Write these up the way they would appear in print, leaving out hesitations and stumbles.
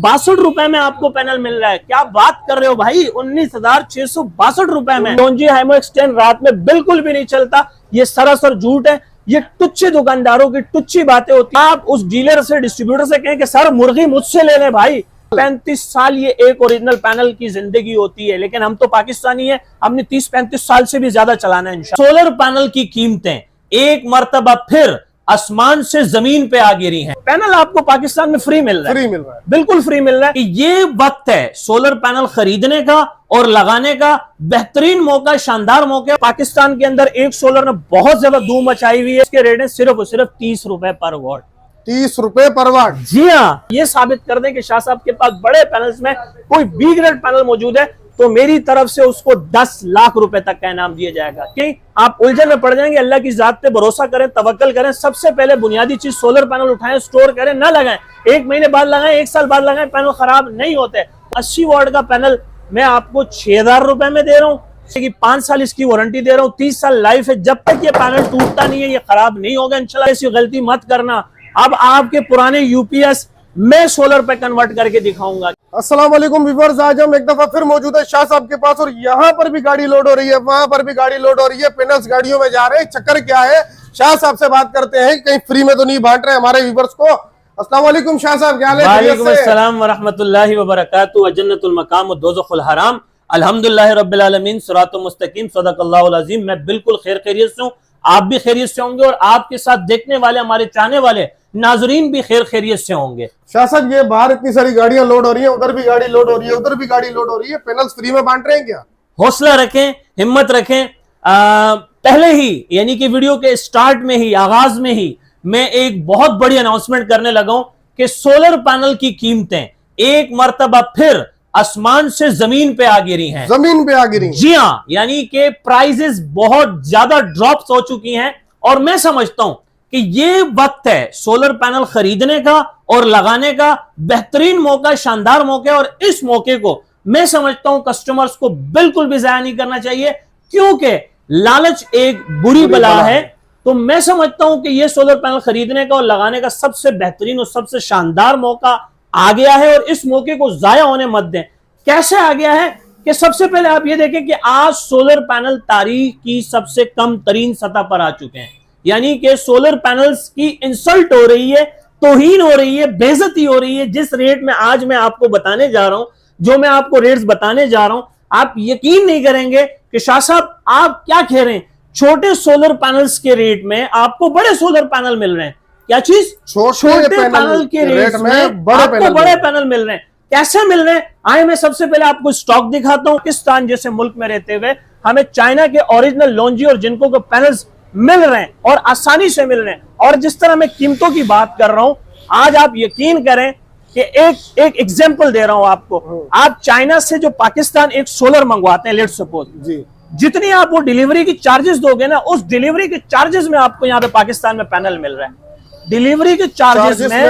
₹62 में आपको पैनल मिल रहा है। क्या बात कर रहे हो भाई, 19,662 रुपए में लॉन्जी हाइमो एक्सटेंड रात में बिल्कुल भी नहीं चलता। ये सरासर झूठ है, ये टुच्ची दुकानदारों की टुच्ची बातें होती हैं। आप उस डीलर से, डिस्ट्रीब्यूटर से कहें कि सर मुर्गी मुझसे ले लें भाई। 35 साल ये एक ओरिजिनल पैनल की जिंदगी होती है, लेकिन हम तो पाकिस्तानी है, हमने 30-35 साल से भी ज्यादा चलाना है इंशाल्लाह। सोलर पैनल की कीमतें एक मर्तबा फिर आसमान से जमीन पे आ गिरी हैं। पैनल आपको पाकिस्तान में फ्री मिल रहा है, बिल्कुल फ्री मिल रहा है। ये वक्त है सोलर पैनल खरीदने का और लगाने का, बेहतरीन मौका, शानदार मौका। पाकिस्तान के अंदर एक सोलर ने बहुत ज्यादा धूम मचाई हुई है। इसके रेट है सिर्फ और सिर्फ ₹30 पर वॉट। ₹30 पर वाट। जी हाँ, ये साबित कर दें कि शाह साहब के पास बड़े पैनल्स में कोई बी ग्रेड पैनल मौजूद है तो मेरी तरफ से उसको 10 लाख रुपए तक का इनाम दिया जाएगा। कि आप उलझन में पड़ जाएंगे। अल्लाह की जात पे भरोसा करें, तवक्कल करें। सबसे पहले बुनियादी चीज सोलर पैनल उठाएं, स्टोर करें, ना लगाएं। 1 महीने बाद लगाएं, 1 साल बाद लगाएं, पैनल खराब नहीं होते। 80 वॉट का पैनल मैं आपको ₹6,000 में दे रहा हूँ। 5 साल इसकी वारंटी दे रहा हूँ, 30 साल लाइफ है। जब तक ये पैनल टूटता नहीं है, ये खराब नहीं होगा इंशाल्लाह। ऐसी गलती मत करना। अब आपके पुराने यूपीएस मैं सोलर पे कन्वर्ट करके दिखाऊंगा। अस्सलाम वालेकुम व्यूअर्स, आज हम एक दफा फिर मौजूद है शाह साहब के पास और यहाँ पर भी गाड़ी लोड हो रही है, वहां पर भी गाड़ी लोड हो रही है। पैनल्स गाड़ियों में जा रहे हैं, चक्कर क्या है? शाह साहब से बात करते हैं, कहीं फ्री में तो नहीं बांट रहे हमारे व्यूअर्स को। अस्सलाम वालेकुम शाह साहब, क्या हाल है? वालेकुम अस्सलाम व रहमतुल्लाहि व बरकातहू व जन्नतुल मकाम व दोज़खुल हराम। अल्हम्दुलिल्लाहि रब्बिल आलमीन, सिरातुल मुस्तकीम, सदक़ल्लाहुल अज़ीम। मैं बिल्कुल खैरियत से हूँ, आप भी खैरियत से होंगे और आपके साथ देखने वाले, हमारे चाहने वाले नाजरीन भी खैरियत से होंगे। शाह साहब, ये बाहर इतनी सारी गाड़ियां लोड हो रही है, उधर भी गाड़ी लोड हो रही है, उधर भी गाड़ी लोड हो रही है, पैनल्स फ्री में बांट रहे हैं क्या? हौसला रखें, हिम्मत रखें। पहले ही यानी कि वीडियो के स्टार्ट में ही, आगाज में ही मैं एक बहुत बड़ी अनाउंसमेंट करने लगा हूं कि सोलर पैनल की कीमतें एक मर्तबा फिर आसमान से जमीन पे आ गिरी हैं। जमीन पे आ गिरी? जी हाँ, यानी कि प्राइजेस बहुत ज्यादा ड्रॉप हो चुकी हैं और मैं समझता हूं कि ये वक्त है सोलर पैनल खरीदने का और लगाने का, बेहतरीन मौका, शानदार मौका। और इस मौके को मैं समझता हूं कस्टमर्स को बिल्कुल भी जाया नहीं करना चाहिए, क्योंकि लालच एक बुरी बला है। तो मैं समझता हूं कि ये सोलर पैनल खरीदने का और लगाने का सबसे बेहतरीन और सबसे शानदार मौका आ गया है और इस मौके को जाया होने मत दें। कैसे आ गया है कि सबसे पहले आप ये देखें कि आज सोलर पैनल तारीख की सबसे कम तरीन सतह पर आ चुके हैं। यानी कि सोलर पैनल्स की इंसल्ट हो रही है, तौहीन हो रही है, बेइज्जती हो रही है। जिस रेट में आज मैं आपको बताने जा रहा हूं, जो मैं आपको रेट्स बताने जा रहा हूं, आप यकीन नहीं करेंगे कि शाह साहब आप क्या कह रहे हैं। छोटे सोलर पैनल्स के रेट में आपको बड़े सोलर पैनल मिल रहे हैं। क्या चीज? छोटे पैनल के रेट में आपको बड़े पैनल मिल रहे हैं। कैसे मिल रहे हैं? आए मैं सबसे पहले आपको स्टॉक दिखाता हूं। पाकिस्तान जैसे मुल्क में रहते हुए हमें चाइना के ओरिजिनल लॉन्जी और जिनको को पैनल्स मिल रहे हैं और आसानी से मिल रहे हैं। और जिस तरह मैं कीमतों की बात कर रहा हूं, आज आप यकीन करें कि एक एग्जांपल दे रहा हूं आपको। आप चाइना से जो पाकिस्तान एक सोलर मंगवाते हैं, लेट्स सपोज जी, जितनी आप वो डिलीवरी की चार्जेस दोगे ना, उस डिलीवरी के चार्जेस में आपको यहाँ पे पाकिस्तान में पैनल मिल रहा है। डिलीवरी के चार्जेस में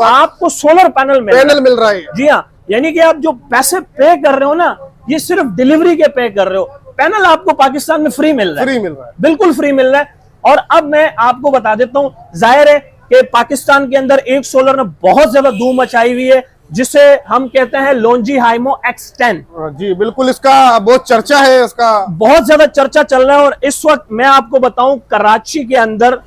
आपको सोलर पैनल मिल रहा है। जी हाँ, यानी कि आप जो पैसे पे कर रहे हो ना, ये सिर्फ डिलीवरी के पे कर रहे हो। पैनल आपको पाकिस्तान में फ्री मिल रहा है, बिल्कुल फ्री मिल रहा है। और अब मैं आपको बता देता हूं, जाहिर है कि पाकिस्तान के अंदर एक सोलर ने बहुत ज्यादा धूम मचाई हुई है, जिसे हम कहते हैं लॉन्जी हाइमो X10। जी बिल्कुल, इसका बहुत चर्चा है, इसका बहुत ज्यादा चर्चा चल रहा है। और इस वक्त मैं आपको बताऊं, कराची के अंदर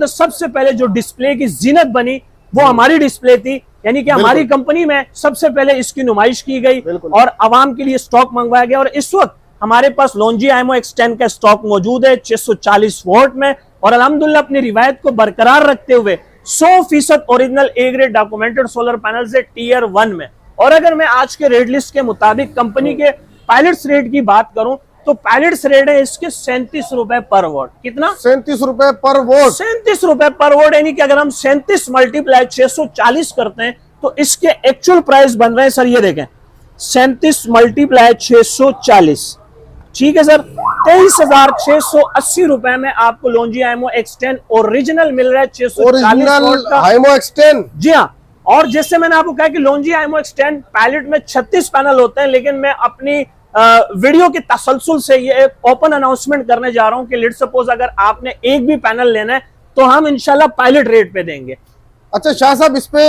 सबसे पहले जो डिस्प्ले की जीनत बनी वो हमारी डिस्प्ले थी। यानी कि हमारी कंपनी में सबसे पहले इसकी नुमाइश की गई और आवाम के लिए स्टॉक मंगवाया गया। और इस वक्त हमारे पास लॉन्जी हाइमो X10 का स्टॉक मौजूद है 640 वोल्ट में। और अल्हम्दुलिल्लाह अपनी रिवायत को बरकरार रखते हुए 100% original A grade documented solar panel से Tier 1 में। और अगर मैं आज के रेट लिस्ट के मुताबिक कंपनी के पायलट्स रेट की बात करूं तो पायलट्स रेट है इसके ₹37 पर वोट। कितना? ₹37 पर वोट। ₹37 पर वोट। यानी कि अगर हम 37 मल्टीप्लाई 640 करते हैं तो इसके एक्चुअल प्राइस बन रहे हैं सर, ये देखें, 37 मल्टीप्लाई 640, ठीक है सर, ₹23,680 में आपको लॉन्जी हाइमो X10 ओरिजिनल मिल रहा है। 640 हाइमो X10। जी हाँ। और जैसे मैंने आपको कहा कि लॉन्जी हाइमो X10 पायलट में 36 पैनल होते हैं, लेकिन मैं अपनी वीडियो के तसलसल से ये एक ओपन अनाउंसमेंट करने जा रहा हूं कि लेट्स सपोज अगर आपने एक भी पैनल लेना है तो हम इंशाल्लाह पायलट रेट पे देंगे। अच्छा शाह साहब, इस पे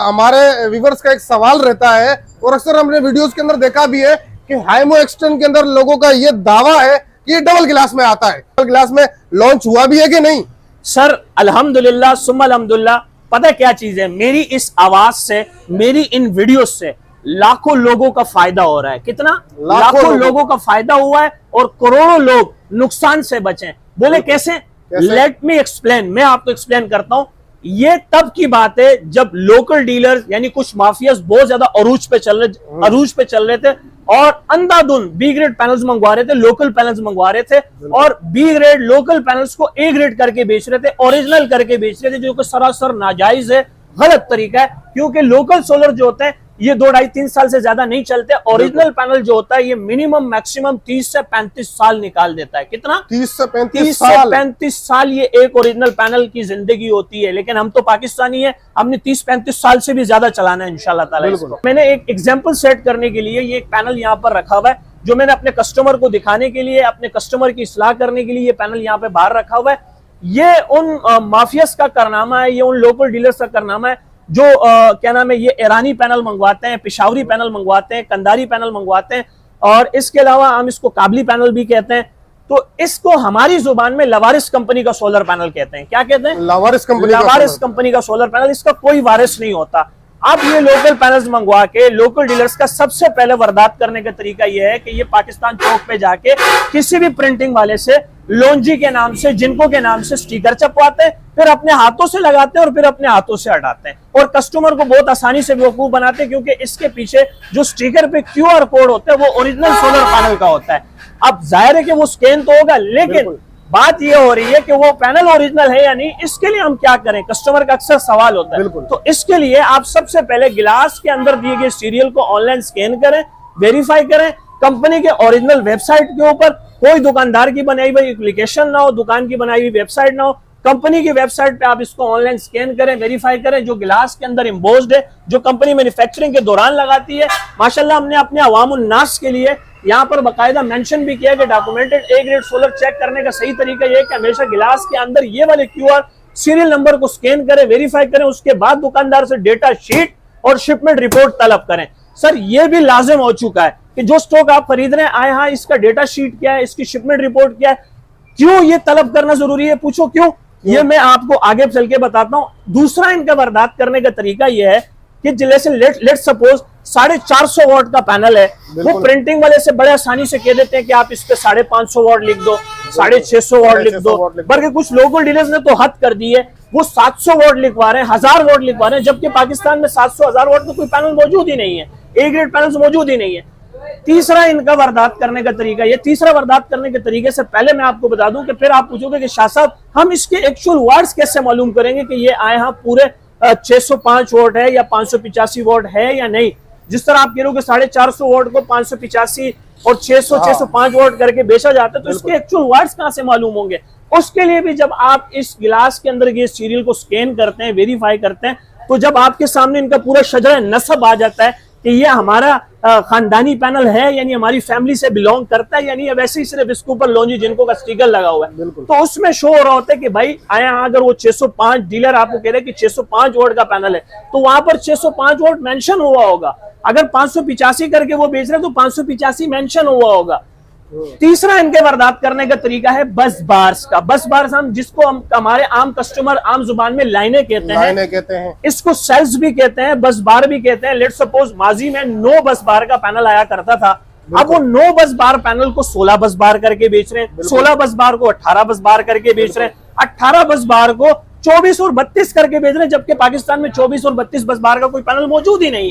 हमारे व्यूवर्स का एक सवाल रहता है और अक्सर हमने वीडियोस के अंदर देखा भी है कि हाइमो एक्सटेंड के अंदर लोगों का ये दावा है कि ये डबल गिलास में आता है। डबल गिलास में लॉन्च हुआ भी है कि नहीं? सर अल्हम्दुलिल्लाह सुम्मा अल्हम्दुलिल्लाह, पता क्या चीज है, मेरी इस आवाज से, मेरी इन वीडियोस से लाखों लोगों का फायदा हो रहा है। कितना? लाखों लोगों का फायदा हुआ है और करोड़ों लोग नुकसान से बचे। बोले कैसे? लेट मी एक्सप्लेन, मैं आपको एक्सप्लेन करता हूं। ये तब की बात है जब लोकल डीलर्स यानी कुछ माफियाज बहुत ज्यादा अरूज पे चल रहे थे और अंधाधुंध बी ग्रेड पैनल्स मंगवा रहे थे, लोकल पैनल्स मंगवा रहे थे और बी ग्रेड लोकल पैनल्स को ए ग्रेड करके बेच रहे थे, ओरिजिनल करके बेच रहे थे, जो कि सरासर नाजायज है, गलत तरीका है। क्योंकि लोकल सोलर जो होते हैं ये 2, 2.5, 3 साल से ज्यादा नहीं चलते। ओरिजिनल पैनल जो होता है ये मिनिमम मैक्सिमम 30 से 35 साल निकाल देता है। कितना? 30 से 35 साल ये एक ओरिजिनल पैनल की जिंदगी होती है। लेकिन हम तो पाकिस्तानी है, हमने 30-35 साल से भी ज्यादा चलाना है इंशाल्लाह ताला इसको। मैंने एक एग्जांपल सेट करने के लिए ये एक पैनल यहाँ पर रखा हुआ है, जो मैंने अपने कस्टमर को दिखाने के लिए, अपने कस्टमर की इस्लाह करने के लिए ये पैनल यहाँ पे बाहर रखा हुआ है। ये उन माफियास का कारनामा है, ये उन लोकल डीलर्स का कारनामा है जो क्या नाम है, ये ईरानी पैनल मंगवाते हैं, पिशावरी पैनल मंगवाते हैं, कंदारी पैनल मंगवाते हैं और इसके अलावा हम इसको काबली पैनल भी कहते हैं। तो इसको हमारी जुबान में लवारिस कंपनी का सोलर पैनल कहते हैं। क्या कहते हैं? लवारिस कंपनी का सोलर पैनल। इसका कोई वारिस नहीं होता। अब ये लोकल पैनल्स मंगवा के लोकल डीलर्स का सबसे पहले वारदात करने का तरीका यह है कि ये पाकिस्तान चौक पे जाके किसी भी प्रिंटिंग वाले से लोंजी के नाम से, जिनको के नाम से स्टिकर छपवाते हैं, फिर अपने हाथों से लगाते हैं और फिर अपने हाथों से हटाते हैं और कस्टमर को बहुत आसानी से बेवकूफ बनाते हैं। क्योंकि इसके पीछे जो स्टिकर पे QR कोड होता है वो ओरिजिनल सोलर पैनल का होता है। अब जाहिर है कि वो स्कैन तो होगा, लेकिन बात ये हो रही है कि वो पैनल ओरिजिनल है या नहीं। इसके लिए हम क्या करें? कस्टमर का अक्सर सवाल होता है। तो इसके लिए आप सबसे पहले गिलास के अंदर दिए गए सीरियल को ऑनलाइन स्कैन करें, वेरीफाई करें, कंपनी के ओरिजिनल वेबसाइट के ऊपर, कोई दुकानदार की बनाई हुई एप्लीकेशन ना हो, दुकान की बनाई हुई वेबसाइट ना हो, कंपनी की वेबसाइट पे आप इसको ऑनलाइन स्कैन करें, वेरीफाई करें। जो गिलास के अंदर एम्बोस्ड है, जो कंपनी मैन्युफैक्चरिंग के दौरान लगाती है, माशाल्लाह हमने अपने अवामुन नास के लिए यहाँ पर बाकायदा मेंशन भी किया कि documented A grade solar check करने का सही तरीका यह है कि हमेशा गिलास के अंदर ये वाले QR सीरियल नंबर को स्कैन करें, वेरीफाई करें, उसके बाद दुकानदार से डेटा शीट और शिपमेंट रिपोर्ट तलब करें। सर ये भी लाजिम हो चुका है कि जो स्टॉक आप खरीद रहे हैं, आए हाँ इसका डेटा शीट क्या है, इसकी शिपमेंट रिपोर्ट क्या है। क्यों ये तलब करना जरूरी है? पूछो क्यों? ये मैं आपको आगे चल के बताता हूं। दूसरा इनका वारदात करने का तरीका यह है कि जैसे लेट सपोज 450 वॉट का पैनल है, वो प्रिंटिंग वाले से बड़े आसानी से कह देते हैं कि आप इस पे 550 वॉट लिख दो, 650 वॉट लिख दो। बल्कि कुछ लोकल डीलर्स ने तो हद कर दी है, वो 700 वॉट लिखवा रहे हैं, 1000 वॉट लिखवा रहे हैं, जबकि पाकिस्तान में 700-1000 वॉट का कोई पैनल मौजूद ही नहीं है, ए ग्रेड पैनल मौजूद ही नहीं है। तीसरा इनका वारदात करने का तरीका, ये तीसरा वारदात करने के तरीके से पहले मैं आपको बता दूं कि फिर आप पूछोगे कि शाह साहब हम इसके एक्चुअल वाट्स कैसे मालूम करेंगे कि ये आए हाँ पूरे 605 वोट है या 585 वोट है या नहीं। जिस तरह आप कह रहे हो कि 450 वोट को 585 और 605 वोट करके बेचा जाता है, तो इसके एक्चुअल वाट्स कहां से मालूम होंगे? उसके लिए भी जब आप इस गिलास के अंदर ये सीरियल को स्कैन करते हैं, वेरीफाई करते हैं, तो जब आपके सामने इनका पूरा शजरा नसब आ जाता है कि ये हमारा खानदानी पैनल है, यानी हमारी फैमिली से बिलोंग करता है, यानी वैसे ही सिर्फ इसके ऊपर लोंजी जिनको का स्टिकर लगा हुआ है, तो उसमें शो हो रहा होता है कि भाई आया अगर वो 605 डीलर आपको कह रहे हैं कि 605 वोट का पैनल है, तो वहां पर 605 वोट मेंशन हुआ होगा। अगर 585 करके वो बेच रहे हैं तो 585 मेंशन हुआ होगा। तीसरा इनके वारदात करने का तरीका है बस बार्स का। बस बार्स हम जिसको हम हमारे आम कस्टमर आम जुबान में लाइनें कहते हैं, इसको सेल्स भी कहते हैं, बस बार भी कहते हैं। लेट सपोज माजी में 9 बस बार का पैनल आया करता था, अब वो 9 बस बार पैनल को 16 बस बार करके बेच रहे हैं, 16 बस बार को 18 बस बार करके बेच रहे हैं, 18 बस बार को 24 और 32 करके बेच रहे हैं, जबकि पाकिस्तान में 24 और 32 बस बार का कोई पैनल मौजूद ही नहीं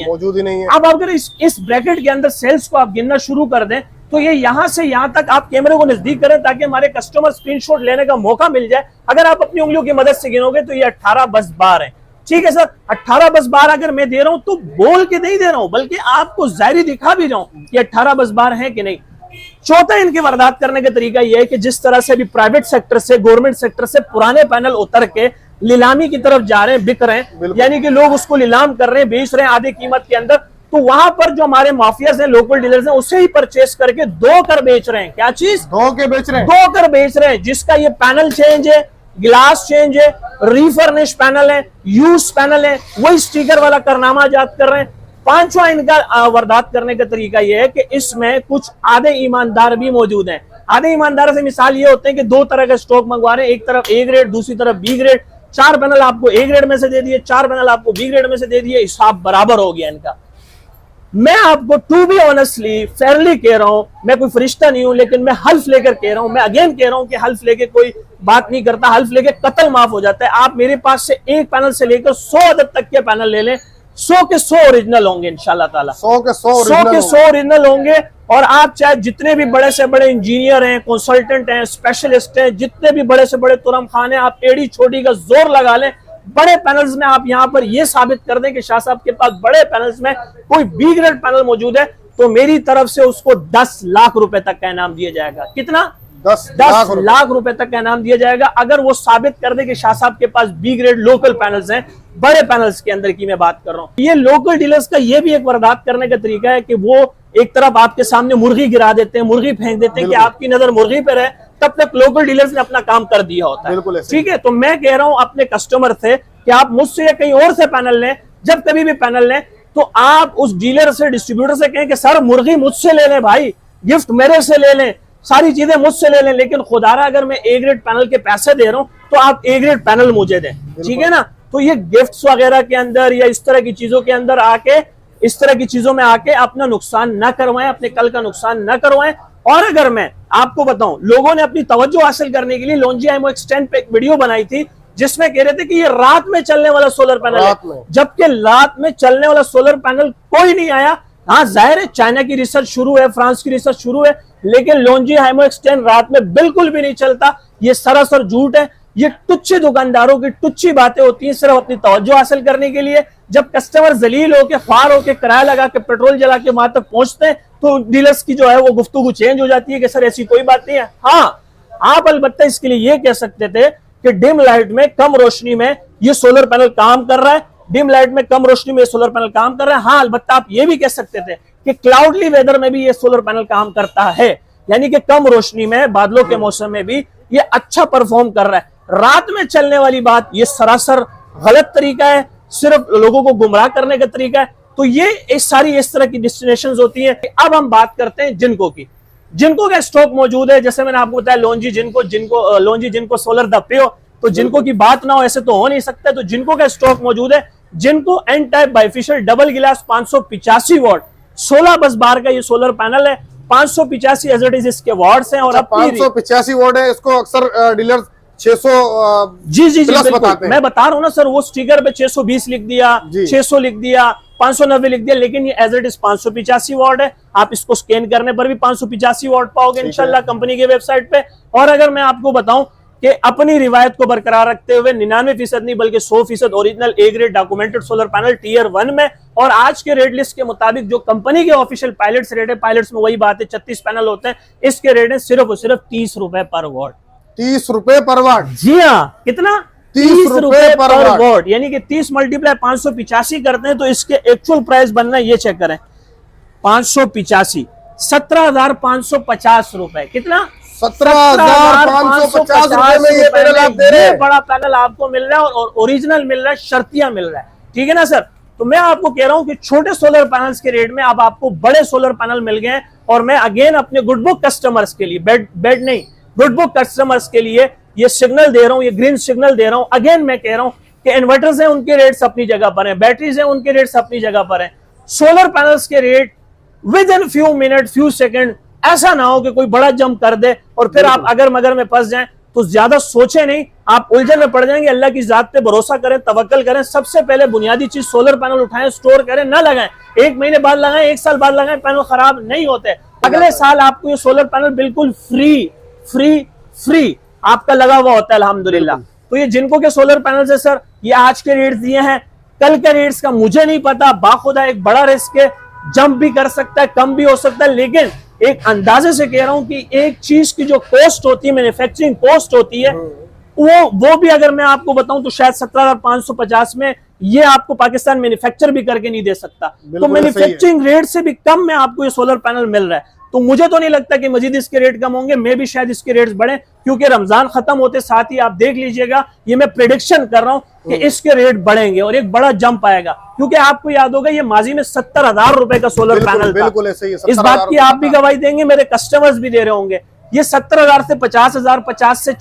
है। अब अगर इस ब्रैकेट के अंदर सेल्स को आप गिनना शुरू कर दें तो ये यहां से यहां तक आप कैमरे को नजदीक करें ताकि हमारे कस्टमर स्क्रीनशॉट लेने का मौका मिल जाए। अगर आप अपनी उंगलियों की मदद से गिनोगे तो ये 18 बस बार है। ठीक है सर, 18 बस बार अगर मैं दे रहा हूं तो बोल के नहीं दे रहा हूं, बल्कि आपको जाहिर दिखा भी रहा हूं कि 18 बस बार है कि नहीं। चौथा इनके वारदात करने का तरीका यह है कि जिस तरह से अभी प्राइवेट सेक्टर से, गवर्नमेंट सेक्टर से पुराने पैनल उतर के नीलामी की तरफ जा रहे हैं, बिक रहे हैं, यानी कि लोग उसको नीलाम कर रहे हैं, बेच रहे हैं आधे कीमत के अंदर, तो वहां पर जो हमारे माफियाज हैं, लोकल डीलर्स हैं, उसे ही परचेस करके 2 कर बेच रहे हैं। क्या चीज? 2 के बेच रहे हैं, 2 कर बेच रहे हैं। जिसका ये पैनल चेंज है ग्लास चेंज है, रिफर्निश पैनल है, यूज पैनल है, वही स्टिकर वाला कारनामा याद कर रहे हैं। पांचवा इनका वारदात करने का तरीका यह है कि इसमें कुछ आधे ईमानदार भी मौजूद हैं। आधे ईमानदार से मिसाल ये होते हैं कि दो तरह का स्टॉक मंगवा रहे हैं, एक तरफ ए ग्रेड, दूसरी तरफ बी ग्रेड। 4 पैनल आपको ए ग्रेड में से दे दिए, 4 पैनल आपको बी ग्रेड में से दे दिए, हिसाब बराबर हो गया इनका। मैं आपको टू बी ऑनेस्टली फेयरली कह रहा हूं, मैं कोई फरिश्ता नहीं हूं, लेकिन मैं हल्फ लेकर कह रहा हूं, मैं अगेन कह रहा हूं कि हल्फ लेके कोई बात नहीं करता, हल्फ लेके कत्ल माफ हो जाता है। आप मेरे पास से एक पैनल से लेकर 100 अदद तक के पैनल ले लें, 100 के 100 ओरिजिनल होंगे इंशाल्लाह ताला, 100 के 100 ओरिजिनल होंगे। और आप चाहे जितने भी बड़े से बड़े इंजीनियर हैं, कंसल्टेंट हैं, स्पेशलिस्ट हैं, जितने भी बड़े से बड़े तुरम खान हैं, आप टेढ़ी छोटी का जोर लगा लें, बड़े पैनल्स में आप यहां पर यह साबित कर दें कि शाह साहब के पास बड़े पैनल्स में कोई बी ग्रेड पैनल मौजूद है, तो मेरी तरफ से उसको 10 लाख रुपए तक का इनाम दिया जाएगा। कितना? 10 लाख रुपए तक का इनाम दिया जाएगा, अगर वो साबित कर दे कि शाह साहब के पास बी ग्रेड लोकल पैनल्स हैं। बड़े पैनल्स के अंदर की मैं बात कर रहा हूं। ये लोकल डीलर्स का ये भी एक वारदात करने का तरीका है कि वो एक तरफ आपके सामने मुर्गी गिरा देते हैं, मुर्गी फेंक देते हैं कि आपकी नजर मुर्गी पर है, तब तक लोकल डीलर्स ने अपना काम कर दिया होता है। ठीक है, तो मैं कह रहा हूं अपने कस्टमर से कि आप मुझसे या कहीं और से पैनल लें, जब कभी भी पैनल लें तो आप उस डीलर से, डिस्ट्रीब्यूटर से कहें कि सर मुर्गी मुझसे ले लें भाई, गिफ्ट मेरे से ले लें, सारी चीजें मुझसे ले लें, लेकिन खुदारा अगर मैं ए ग्रेड पैनल के पैसे दे रहा हूं तो आप ए ग्रेड पैनल मुझे दें। ठीक है ना? तो ये गिफ्ट्स वगैरह के अंदर या इस तरह की चीजों के अंदर आके, इस तरह की चीजों में आके अपना नुकसान ना करवाएं, अपने कल का नुकसान ना करवाएं। और अगर मैं आपको बताऊं, लोगों ने अपनी तवज्जो हासिल करने के लिए लॉन्जी आईमो एक्सटेंड पे एक वीडियो बनाई थी जिसमें कह रहे थे कि ये रात में चलने वाला सोलर पैनल है, जबकि रात में चलने वाला सोलर पैनल कोई नहीं आया। हाँ जाहिर है चाइना की रिसर्च शुरू है, फ्रांस की रिसर्च शुरू है, लेकिन लॉन्जी आईमो एक्सटेंड रात में बिल्कुल भी नहीं चलता। ये सरासर झूठ है, ये टुच्चे दुकानदारों की टुच्ची बातें होती हैं सिर्फ अपनी तवज्जो हासिल करने के लिए। जब कस्टमर जलील होके, ख्वार होके, किराया लगा के, पेट्रोल जला के वहां तक पहुंचते हैं तो डीलर्स की जो है वो गुफ्तगू चेंज हो जाती है कि सर ऐसी कोई बात नहीं है। हाँ, आप अलबत्ता इसके लिए ये कह सकते थे कि डिम लाइट में, कम रोशनी में ये सोलर पैनल काम कर रहा है, डिम लाइट में, कम रोशनी में सोलर पैनल काम कर रहा है। हाँ, अलबत्ता आप ये भी कह सकते थे कि क्लाउडली वेदर में भी ये सोलर पैनल काम करता है, यानी कि कम रोशनी में, बादलों के मौसम में भी ये अच्छा परफॉर्म कर रहा है। रात में चलने वाली बात ये सरासर गलत तरीका है, सिर्फ लोगों को गुमराह करने का तरीका है। तो ये इस तरह की डेस्टिनेशंस होती है। अब हम बात करते हैं जिनको की। जिनको का स्टॉक मौजूद है, जैसे मैंने आपको बताया लॉन्जी जिनको सोलर द पे हो, तो जिनको की बात ना हो ऐसे तो हो नहीं सकता। तो जिनको का स्टॉक मौजूद है, जिनको एन टाइप बाइफिशियल डबल गिलास 585 वॉट 16 बस बार का ये सोलर पैनल है। 585 एज इट इज इसके वॉट्स हैं। और 585 वॉट है, इसको अक्सर डीलर 600 जी बताते हैं। मैं बता रहा हूं ना सर, वो स्टिकर पे 620 लिख दिया, 600 लिख दिया, 590 लिख दिया, लेकिन ये एज इट इज 585 वॉट है। आप इसको स्कैन करने पर भी 585 वॉट पाओगे इंशाल्लाह कंपनी के वेबसाइट पे। और अगर मैं आपको बताऊं कि अपनी रिवायत को बरकरार रखते हुए 99% नहीं बल्कि 100% original A grade documented solar panel tier 1 में, और आज के रेट लिस्ट के मुताबिक जो कंपनी के ऑफिशियल पायलट्स रेट है, पायलट्स में वही बात है 36 पैनल होते हैं, इसके रेट है सिर्फ और सिर्फ 30 रुपए पर वॉट। 30 रुपए पर वाट? जी हाँ, कितना? 30 रुपए पर वॉट, यानी कि 30 मल्टीप्लाई 585 करते हैं तो इसके एक्चुअल प्राइस बनना है, ये चेक करें, 585 17,550 रुपए। कितना? 17,550 रुपए में ये पैनल आप दे रहे हैं। बड़ा पैनल आपको मिल रहा है और ओरिजिनल मिल रहा है, शर्तिया मिल रहा है। ठीक है ना सर? तो मैं आपको कह रहा हूं कि छोटे सोलर पैनल्स के रेट में अब आपको बड़े सोलर पैनल मिल गए। और मैं अगेन अपने गुड बुक कस्टमर्स के लिए, बेड नहीं, गुड बुक कस्टमर्स के लिए ये सिग्नल दे रहा हूं, ये ग्रीन सिग्नल दे रहा हूं। अगेन मैं कह रहा हूं कि इन्वर्टर्स हैं उनके रेट्स अपनी जगह पर हैं, बैटरीज हैं उनके रेट्स अपनी जगह पर हैं। सोलर पैनल्स के rate with in few minute, few second, ऐसा ना हो कि कोई बड़ा जंप कर दे और फिर आप अगर मगर में फंस जाएं तो ज्यादा सोचे नहीं, आप उलझन में पड़ जाएंगे। अल्लाह की जात पे भरोसा करें, तवक्कल करें। सबसे पहले बुनियादी चीज सोलर पैनल उठाएं, स्टोर करें, ना लगाएं। 1 महीने बाद लगाएं, 1 साल बाद लगाएं, पैनल खराब नहीं होते। अगले साल आपको ये सोलर पैनल बिल्कुल फ्री आपका लगा हुआ होता है अल्हम्दुलिल्लाह। तो ये जिनको के सोलर पैनल है सर, ये आज के रेट्स दिए हैं, कल के रेट्स का मुझे नहीं पता, बाखुदा एक बड़ा रिस्क है, जंप भी कर सकता है, कम भी हो सकता है, लेकिन एक अंदाजे से कह रहा हूं कि एक चीज की जो कॉस्ट होती है, मैन्युफैक्चरिंग कॉस्ट होती है, वो भी अगर मैं आपको बताऊं तो शायद 17,550 में ये आपको पाकिस्तान मैन्युफैक्चर भी करके नहीं दे सकता। तो मैन्युफैक्चरिंग रेट से भी कम में आपको ये सोलर पैनल मिल रहा है। तो मुझे तो नहीं लगता कि मजीद इसके रेट कम होंगे, मैं भी शायद इसके रेट्स बढ़े, क्योंकि रमजान खत्म होते साथ ही आप देख लीजिएगा, ये मैं प्रेडिक्शन कर रहा हूं कि इसके रेट बढ़ेंगे और एक बड़ा जंप आएगा। क्योंकि आपको याद होगा ये माजी में 70,000 रुपए का सोलर पैनल था। बिल्कुल ऐसे ही है, इस बात की आप भी गवाही देंगे, मेरे कस्टमर्स भी दे रहे होंगे। ये 70,000 से 50,000, 50 से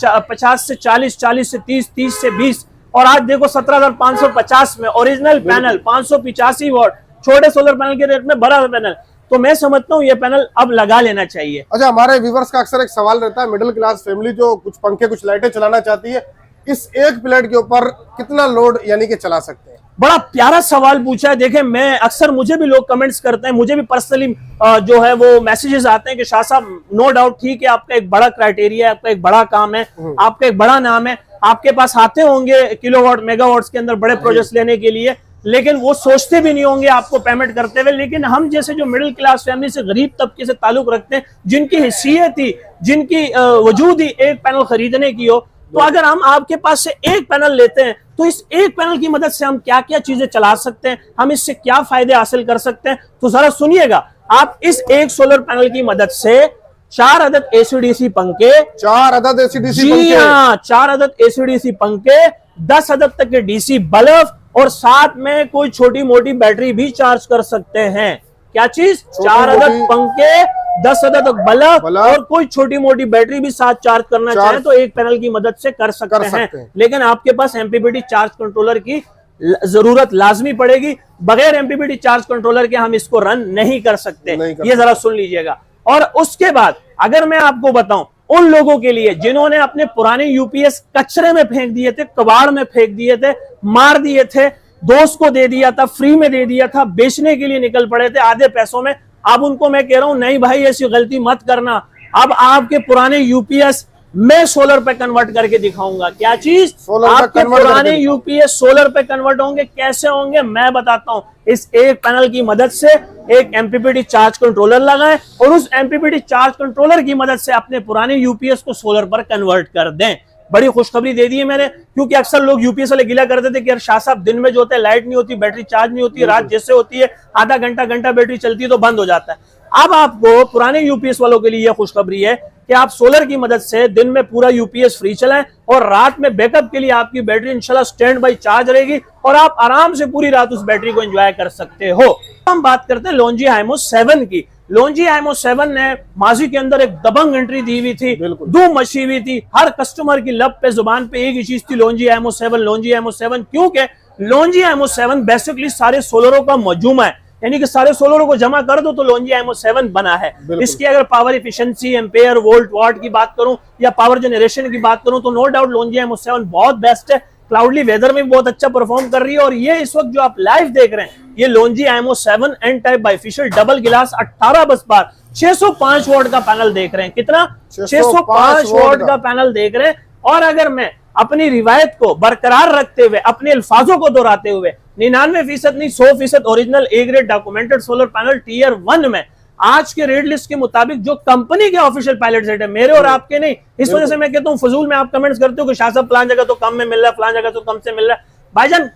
40, 40 से 30, 30 से 20, और आज देखो 17,550 में ओरिजिनल पैनल 585 वॉट, छोटे सोलर पैनल के रेट में बड़ा पैनल। तो मैं समझता हूँ ये पैनल अब लगा लेना चाहिए। अच्छा, हमारे व्यूवर्स का अक्सर एक सवाल रहता है, मिडिल क्लास फैमिली जो कुछ पंखे कुछ लाइटें चलाना चाहती है, इस एक प्लेट के ऊपर कितना लोड यानी कि चला सकते हैं? बड़ा प्यारा सवाल पूछा है। देखें, मैं अक्सर, मुझे भी लोग कमेंट्स करते हैं, मुझे भी पर्सनली जो है वो मैसेजेस आते हैं कि शाह साहब नो डाउट ठीक है, आपका एक बड़ा क्राइटेरिया है, आपका एक बड़ा काम है, आपका एक बड़ा नाम है, आपके पास आते होंगे किलोवाट मेगावाट्स के अंदर बड़े प्रोजेक्ट्स लेने के लिए, लेकिन वो सोचते भी नहीं होंगे आपको पेमेंट करते हुए। लेकिन हम जैसे जो मिडिल क्लास फैमिली से, गरीब तबके से ताल्लुक रखते हैं, जिनकी हैसियत ही, जिनकी वजूद ही एक पैनल खरीदने की हो, तो अगर हम आपके पास से एक पैनल लेते हैं तो इस एक पैनल की मदद से हम क्या क्या चीजें चला सकते हैं, हम इससे क्या फायदे हासिल कर सकते हैं, तो जरा सुनिएगा। आप इस एक सोलर पैनल की मदद से 4 अदद एसीडीसी पंखे, 4 अदद एसीडीसी जी पंखे, हाँ, 4 अदद एसीडीसी पंखे, 10 अदद तक के डीसी बल्ब, और साथ में कोई छोटी मोटी बैटरी भी चार्ज कर सकते हैं। क्या चीज? 4 अदद पंखे, 10 अदद बल्ब और कोई छोटी मोटी बैटरी भी साथ चार्ज करना चाहें तो एक पैनल की मदद से कर सकते हैं। लेकिन आपके पास एमपीपीटी चार्ज कंट्रोलर की जरूरत लाजमी पड़ेगी। बगैर एमपीपीटी चार्ज कंट्रोलर के हम इसको रन नहीं कर सकते, ये जरा सुन लीजिएगा। और उसके बाद अगर मैं आपको बताऊं, उन लोगों के लिए जिन्होंने अपने पुराने यूपीएस कचरे में फेंक दिए थे, कबाड़ में फेंक दिए थे, मार दिए थे, दोस्त को दे दिया था, फ्री में दे दिया था, बेचने के लिए निकल पड़े थे आधे पैसों में, अब उनको मैं कह रहा हूं नहीं भाई ऐसी गलती मत करना। अब आपके पुराने यूपीएस मैं सोलर पे कन्वर्ट करके दिखाऊंगा। क्या चीज? आपके पुराने यूपीएस सोलर पे कन्वर्ट होंगे। कैसे होंगे मैं बताता हूं। इस एक पैनल की मदद से एक एमपीपीटी चार्ज कंट्रोलर लगाएं और उस एमपीपीटी चार्ज कंट्रोलर की मदद से अपने पुराने यूपीएस को सोलर पर कन्वर्ट कर दें। बड़ी खुशखबरी दे दी है मैंने, क्योंकि अक्सर लोग यूपीएस वाले गिला करते थे कि यार शाह साहब दिन में जो होता है लाइट नहीं होती, बैटरी चार्ज नहीं होती, रात जैसे होती है आधा घंटा बैटरी चलती है तो बंद हो जाता है। अब आपको पुराने यूपीएस वालों के लिए यह खुशखबरी है कि आप सोलर की मदद से दिन में पूरा यूपीएस फ्री चलाएं और रात में बैकअप के लिए आपकी बैटरी इंशाल्लाह स्टैंड बाई चार्ज रहेगी और आप आराम से पूरी रात उस बैटरी को एंजॉय कर सकते हो। हम बात करते हैं लोंजी हाइमो 7 की। लोंजी हाइमो 7 ने माजी के अंदर एक दबंग एंट्री दी हुई थी, धूम मची हुई थी, हर कस्टमर की लब पे जुबान पे एक ही चीज थी, लोंजी हाइमो 7, लोंजी हाइमो 7। क्योंकि लोंजी हाइमो 7 बेसिकली सारे सोलरों का मजूमा है, यानी कि सारे सोलरों को जमा कर दो तो लोंजी हाइमो 7 बना है। इसकी अगर पावर एफिशिएंसी, एम्पेयर, वोल्ट, वाट की बात करूं या पावर जनरेशन की बात करूं तो नो डाउट लोंजी हाइमो 7 बहुत बेस्ट है। क्लाउडली वेदर में बहुत अच्छा परफॉर्म कर रही है। और ये इस वक्त जो आप लाइव देख रहे हैं ये Longi HiMO 7 N type bifacial double glass 18 बस बार 605 वॉट का पैनल देख रहे हैं। कितना? 605 वॉट का पैनल देख रहे हैं। और अगर मैं अपनी रिवायत को बरकरार रखते हुए, अपने अल्फाजों को दोहराते हुए, 99% नहीं 100% original A grade documented solar panel tier 1 में आज के रेट लिस्ट के मुताबिक जो कंपनी के ऑफिशियल पायलट रेट है, मेरे और आपके नहीं। इस वजह से मैं कहता हूं फजूल में आप कमेंट्स करते हो कि शाह साहब फलां जगह तो कम में मिल रहा है, फलां जगह तो कम से मिल रहा है। भाईजान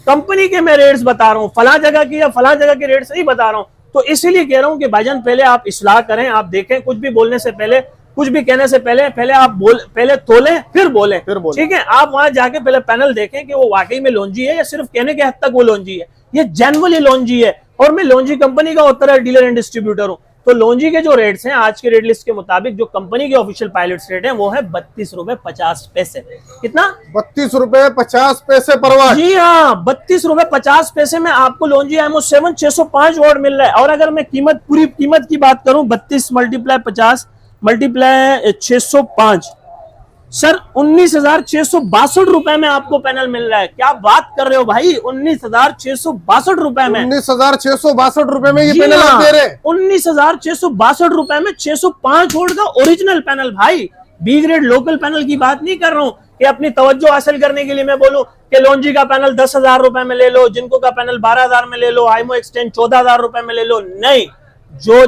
कंपनी के मैं रेट्स बता रहा हूं, फलां जगह की या फलां जगह के रेट्स नहीं बता रहा हूं। तो इसीलिए कह रहा हूं कि भाईजान पहले आप इस्लाह करें, आप देखें, कुछ भी बोलने से पहले, कुछ भी कहने से पहले आप पहले तोलें फिर बोलें, ठीक है। आप वहां जाके पहले पैनल देखें कि वो वाकई में लोंजी है या सिर्फ कहने के हद तक वो लोंजी है, ये जेन्युइनली लोंजी है। और मैं लोंजी कंपनी का उत्तर डीलर एंड डिस्ट्रीब्यूटर हूं। तो लोंजी के जो रेट्स हैं आज के रेट लिस्ट के मुताबिक, जो कंपनी के ऑफिशियल पायलट रेट हैं वो है 32 रुपए 50 पैसे। कितना? 32 रुपए 50 पैसे पर वाट। जी हाँ, 32 रुपए 50 पैसे में आपको लोंजी हाइमो 7 605 वॉट मिल रहा है। और अगर मैं पूरी कीमत की बात करूं, 32 × 50 × 605 सर 19,662 रुपए में आपको पैनल मिल रहा है। क्या बात कर रहे हो भाई, 19,662 रुपए में, 19,662 रुपए में ये पैनल आप दे रहे हैं। 19,662 रुपए में 605 वोल्ट का ओरिजिनल पैनल। भाई बी ग्रेड लोकल पैनल की बात नहीं कर रहा हूं कि अपनी तवज्जो हासिल करने के लिए मैं बोलूं कि लोंजी का पैनल 10,000 रुपए में ले लो, जिनको का पैनल 12,000 में ले लो, हाइमो एक्सटेंड 14,000 रुपए में ले लो। नहीं, जो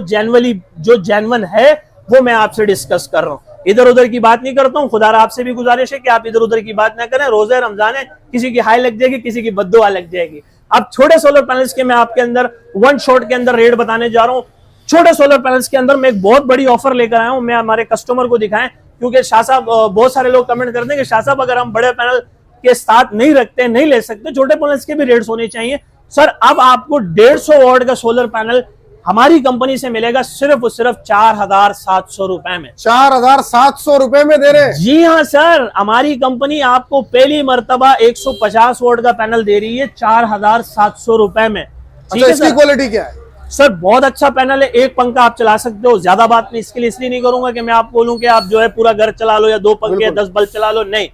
जेन्युइन है वो मैं आपसे डिस्कस कर रहा हूं, इधर उधर की बात नहीं करता हूं। खुदा आपसे भी गुजारिश है कि आप इधर उधर की बात ना करें। रोजा रमजान है, किसी की हाई लग जाएगी, किसी की बद्दुआ लग जाएगी। अब छोटे सोलर पैनल्स के मैं आपके अंदर वन शॉट के अंदर रेट बताने जा रहा हूं। छोटे सोलर पैनल्स के अंदर मैं एक बहुत बड़ी ऑफर लेकर आया हूं, मैं हमारे कस्टमर को दिखाएं, क्योंकि शाह साहब बहुत सारे लोग कमेंट करते हैं कि शाह साहब अगर हम बड़े पैनल के साथ नहीं रखते, नहीं ले सकते, छोटे पैनल्स के भी रेट्स होने चाहिए। सर अब आपको 150 वॉट का सोलर पैनल हमारी कंपनी से मिलेगा सिर्फ और सिर्फ 4700 रुपए में। 4700 रुपए में दे रहे हैं? जी हाँ सर, हमारी कंपनी आपको पहली मर्तबा 150 वोल्ट का पैनल दे रही है 4700 रुपए में। अच्छा, इसकी क्वालिटी क्या है? सर बहुत अच्छा पैनल है, एक पंखा आप चला सकते हो, ज्यादा बात नहीं इसके लिए इसलिए नहीं करूंगा कि मैं आपको बोलूं कि आप जो है पूरा घर चला लो या 2 पंखे या 10 बल्ब चला लो, नहीं,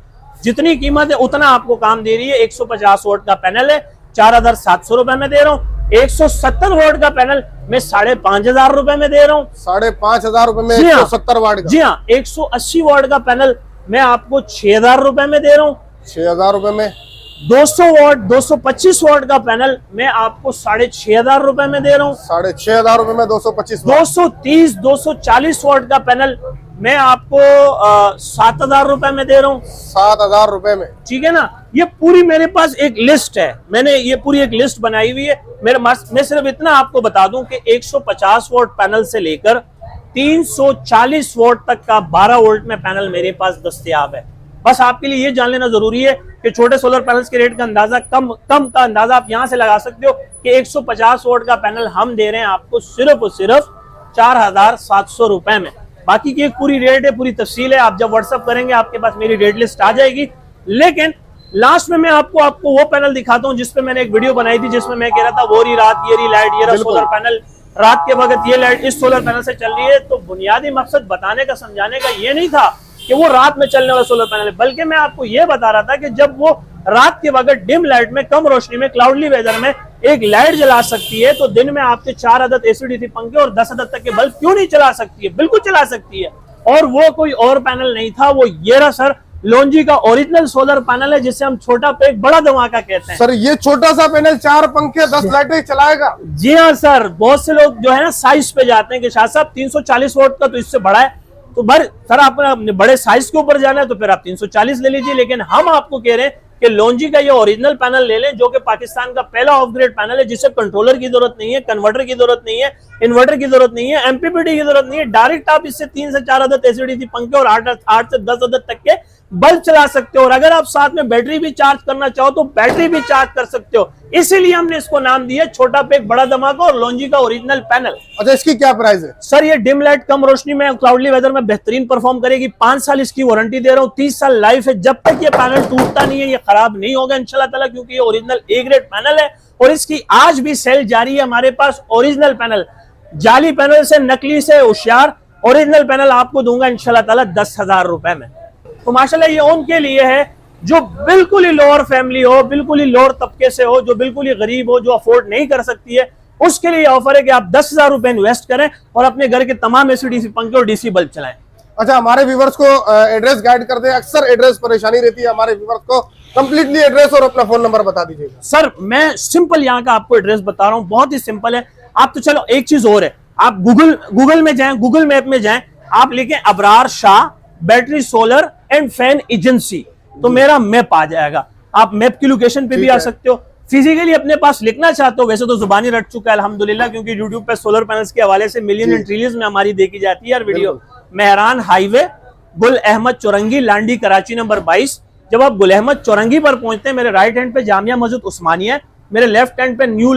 जितनी कीमत है उतना आपको काम दे रही है। 150 वोल्ट का पैनल है 4700 रुपए में दे रहा हूँ। 170 वोल्ट का पैनल मैं 5500 रुपए में दे रहा हूँ। 5500 रुपए में 170 वाट का? जी हाँ। 180 वोल्ट का पैनल मैं आपको 6000 रुपए में दे रहा हूँ। 6000 रुपए में? 200 वॉट 225 वॉट का पैनल मैं आपको 6500 रुपए में दे रहा हूँ। 6500 रुपए में 225 230 240 वॉट का पैनल मैं आपको 7000 रुपए में दे रहा हूँ। 7000 रुपए में, ठीक है ना। ये पूरी मेरे पास एक लिस्ट है, मैंने ये पूरी एक लिस्ट बनाई हुई है मेरे पास। मैं सिर्फ इतना आपको बता दूं कि 150 वोल्ट पैनल से लेकर 340 वोल्ट तक का 12 वोल्ट में पैनल मेरे पास दस्तयाब है। बस आपके लिए ये जान लेना जरूरी है कि छोटे सोलर पैनल्स के रेट का अंदाजा कम का अंदाजा आप यहां से लगा सकते हो कि 150 वोल्ट का पैनल हम दे रहे हैं आपको सिर्फ और सिर्फ 4700 रुपए में। बाकी की एक पूरी रेट है, पूरी तफसील है, आप जब व्हाट्सअप करेंगे आपके पास मेरी रेट लिस्ट आ जाएगी। लेकिन लास्ट में मैं आपको वो पैनल दिखाता हूं जिसपे मैंने एक वीडियो बनाई थी, जिसमें मैं कह रहा था वो रही रात, ये रही लाइट, ये रहा सोलर पैनल, रात के वक्त ये लाइट इस सोलर पैनल से चल रही है। तो बुनियादी मकसद बताने का, समझाने का ये नहीं था कि वो रात में चलने वाला सोलर पैनल है, बल्कि मैं आपको ये बता रहा था कि जब वो रात के वक्त डिम लाइट में, कम रोशनी में, क्लाउडली वेदर में एक लाइट जला सकती है, तो दिन में आपके 4 अदद एसीडीसी पंखे और 10 अदद तक के बल्ब क्यों नहीं चला सकती है? बिल्कुल चला सकती है। और वो कोई और पैनल नहीं था, वो ये रहा सर, लोंजी का ओरिजिनल सोलर पैनल है, जिसे हम छोटा पैक बड़ा धमाका कहते हैं। सर ये छोटा सा पैनल 4 पंखे 10 लाइटें चलाएगा? जी हाँ सर, बहुत से लोग जो है ना साइज पे जाते हैं कि शाह साहब 340 वोल्ट का तो इससे बड़ा है, तो सर आप बड़े साइज के ऊपर जाना है तो फिर आप 340 ले लीजिए। लेकिन हम आपको कह रहे हैं कि लोंजी का ये ओरिजिनल पैनल ले लें, जो कि पाकिस्तान का पहला ऑफ ग्रेड पैनल है, जिसे कंट्रोलर की जरूरत नहीं है, कन्वर्टर की जरूरत नहीं है, इन्वर्टर की जरूरत नहीं है, एमपीपीटी की जरूरत नहीं है। डायरेक्ट आप इससे 3 से 4 अदद एसीडीसी पंखे और 8 से 10 अदद तक के बल्ब चला सकते हो। और अगर आप साथ में बैटरी भी चार्ज करना चाहो तो बैटरी भी चार्ज कर सकते हो। इसीलिए हमने इसको नाम दिया छोटा पैक बड़ा धमाका और लोंजी का ओरिजिनल पैनल। अच्छा, इसकी क्या प्राइस है? सर ये डिम लाइट, कम रोशनी में, क्लाउडली वेदर में बेहतरीन परफॉर्म करेगी। 5 साल इसकी वारंटी दे रहा हूँ, 30 साल लाइफ है। जब तक ये पैनल टूटता नहीं है, ये खराब नहीं होगा इंशाल्लाह ताला, क्योंकि ये ओरिजिनल ए ग्रेड पैनल है। और इसकी आज भी सेल जारी है हमारे पास। ओरिजिनल पैनल, जाली पैनल से, नकली से होशियार ओरिजिनल पैनल आपको दूंगा इंशाल्लाह ताला 10,000 रुपए में। तो माशाल्लाह ये उनके लिए है जो बिल्कुल ही लोअर फैमिली हो, बिल्कुल ही लोअर तबके से हो, जो बिल्कुल ही गरीब हो, जो अफोर्ड नहीं कर सकती है, उसके लिए ऑफर है कि आप 10,000 रुपए इन्वेस्ट करें और अपने घर के तमाम एसीडीसी पंखे और डीसी बल्ब चलाएं। अच्छा, हमारे व्यूवर्स को एड्रेस गाइड कर दे। अक्सर एड्रेस परेशानी रहती है हमारे व्यूवर्स को, कंप्लीटली एड्रेस और अपना फोन नंबर बता दीजिएगा। सर मैं सिंपल यहाँ का आपको एड्रेस बता रहा हूँ, बहुत ही सिंपल है। आप तो चलो एक चीज और है, आप गूगल में जाएं, गूगल मैप में जाएं, आप लिखें Abrar Shah battery solar and fan agency, तो मेरा मैप आ जाएगा। आप मैप की लोकेशन पे भी आ सकते हो। फिजिकली अपने पास लिखना चाहते हो, वैसे तो जुबानी रट चुका है अल्हम्दुलिल्लाह, क्योंकि यूट्यूब पे सोलर पैनल्स के हवाले से मिलियन एंड ट्रिलियंस में हमारी देखी जाती है यार वीडियो। मेहरान हाईवे, गुल अहमद चौरंगी, लांडी, कराची नंबर 22। जब आप गुल अहमद चौरंगी पर पहुंचते हैं, मेरे राइट हैंड पे जामिया मस्जिद उस्मानिया है, मेरे लेफ्ट हैंड पे न्यू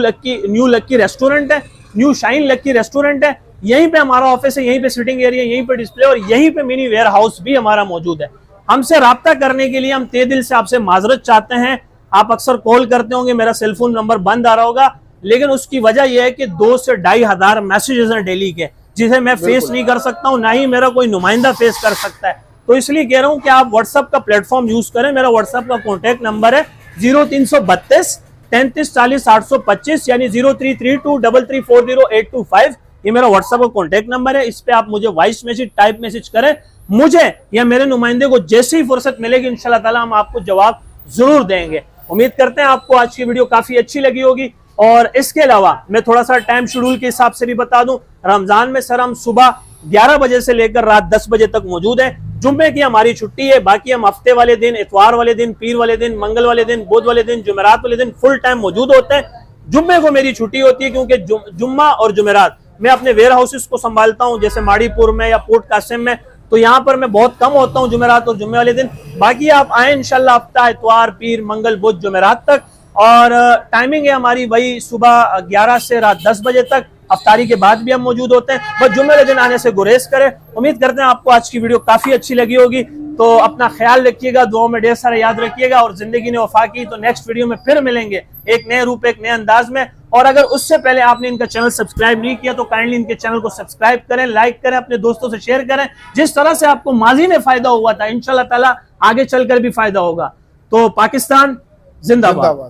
लक्की रेस्टोरेंट है, न्यू शाइन लक्की रेस्टोरेंट है। यहीं पे हमारा ऑफिस है, यहीं पे सिटिंग एरिया, यहीं पे डिस्प्ले और यहीं पे मिनी वेयर हाउस भी हमारा मौजूद है। हमसे राब्ता करने के लिए हम तहे दिल से आपसे माजरत चाहते हैं। आप अक्सर कॉल करते होंगे, मेरा सेलफोन नंबर बंद आ रहा होगा, लेकिन उसकी वजह यह है कि 2 से 2,500 मैसेजेस हैं डेली के, जिसे मैं फेस नहीं कर सकता हूं, ना ही मेरा कोई नुमाइंदा फेस कर सकता है। तो इसलिए कह रहा हूं कि आप व्हाट्सएप का प्लेटफॉर्म यूज करें। मेरा व्हाट्सएप का कॉन्टैक्ट नंबर है 0332 33 40 825, यानी 0332 3340 825। ये मेरा व्हाट्सएप का कॉन्टैक्ट नंबर है। इस पे आप मुझे वॉइस मैसेज, टाइप मैसेज करें, मुझे या मेरे नुमाइंदे को जैसे ही फुर्सत मिलेगी इंशाल्लाह ताला हम आपको जवाब जरूर देंगे। उम्मीद करते हैं आपको आज की वीडियो काफी अच्छी लगी होगी। और इसके अलावा मैं थोड़ा सा टाइम शेड्यूल के हिसाब से भी बता दूं, रमजान में सर हम सुबह 11 बजे से लेकर रात 10 बजे तक मौजूद है। जुम्मे की हमारी छुट्टी है, बाकी हम हफ्ते वाले दिन, इतवार वाले दिन, पीर वाले दिन, मंगल वाले दिन, बुध वाले दिन, जुमेरात वाले दिन फुल टाइम मौजूद होते हैं। जुम्मे को मेरी छुट्टी होती है, क्योंकि जुम्मा और जुमेरात मैं अपने वेयर हाउसेस को संभालता हूँ, जैसे माड़ीपुर में या पोर्ट कासिम में, तो यहाँ पर मैं बहुत कम होता हूँ जुमेरात और जुम्मे वाले दिन। बाकी आप आए इंशाल्लाह हफ्ता इतवार पीर मंगल बुध जुमेरात तक, और टाइमिंग है हमारी वही सुबह 11 से रात 10 बजे तक। अफ्तारी के बाद भी हम मौजूद होते हैं, बस जुम्मे वाले दिन आने से गुरेज करें। उम्मीद करते हैं आपको आज की वीडियो काफी अच्छी लगी होगी। तो अपना ख्याल रखिएगा, दुआओं में ढेर सारा याद रखिएगा, और जिंदगी ने वफा की तो नेक्स्ट वीडियो में फिर मिलेंगे एक नए रूप एक नए अंदाज में। और अगर उससे पहले आपने इनका चैनल सब्सक्राइब नहीं किया तो काइंडली इनके चैनल को सब्सक्राइब करें, लाइक करें, अपने दोस्तों से शेयर करें। जिस तरह से आपको माजी में फायदा हुआ था इंशाल्लाह ताला आगे चलकर भी फायदा होगा। तो पाकिस्तान जिंदाबाद।